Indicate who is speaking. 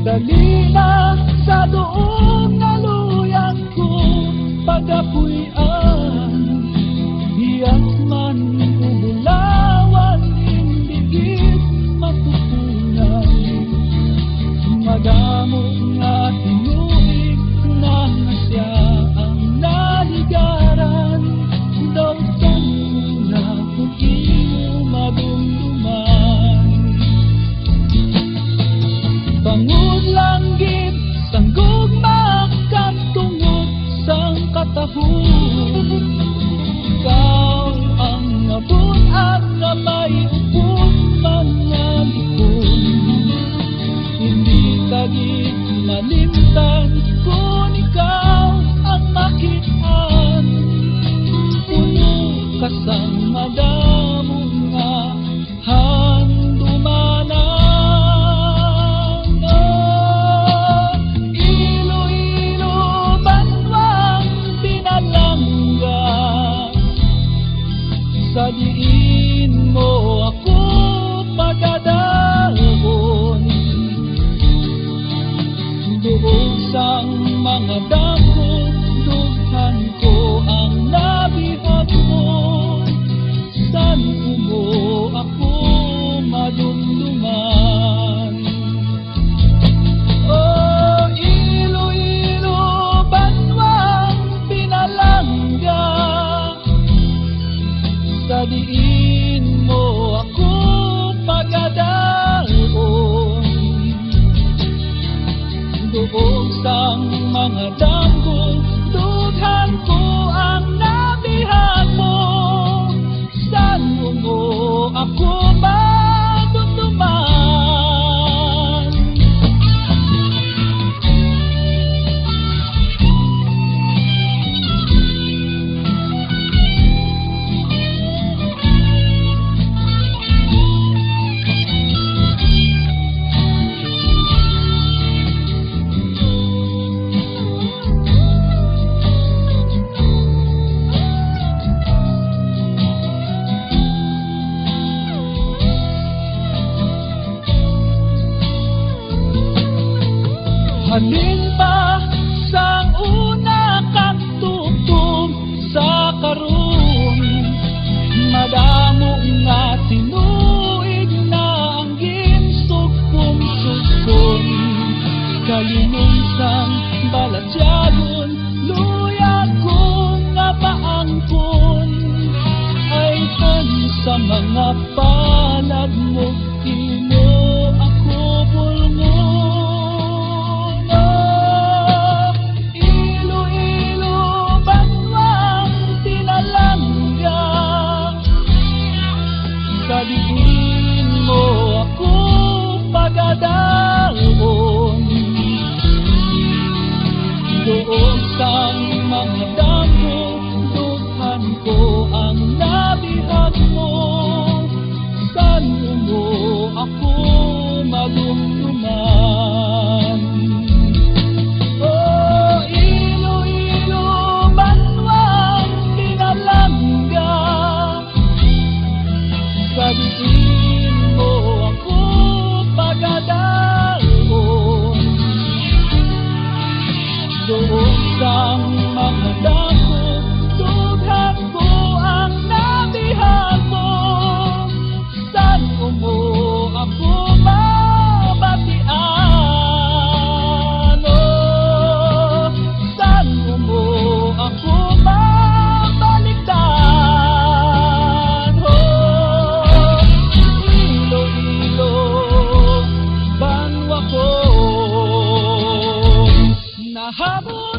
Speaker 1: Dali na sa doong naluyang ko, pag-apuyan, hiyas man umulawan, hindi matutunan. Madamo nga tinuig na siya ang naligaran, daw saan na kung iyo madumduman. Bangod langgit, sanggog makatungod sang katahon. Ikaw ang nabot at na may upot mga likod. Hindi kagit malimtan kung ikaw ang makitaan. Puno ka sang madamo nga handumanan. Iloilo banwang pinalangga, sa diin mo ako pagadalon. Doon sang mga damo, dughan ko ang nabihag mo. San mo ako madumduman? Oh, Iloilo banwang pinalangga, sa diin mo ako pagadalon. Doon sang mga damo, dughan ko ang nabihag mo. San mo ako madumduman? Halin pa sang una kang tutom sa karon, madamo nga tinuig na ang ginsugpong-sugpon. Kalinong sang balatyagon, luya kong nga maangkon. Ay tan sa mga palad mo, imo ako bulngon. Sa diin mo ako pagadalon. Doon sang mga damo, dughan ko ang nabihag mo. San mo ako madumduman? Oh, Iloilo banwang pinalangga, sa diin mo ako pagadalon. Doon sang mga damo, dughan ko ang nabihag mo. San mo ako mabatian? Oh, san mo ako mabalikan? Oh, Iloilo banwa ko nahabot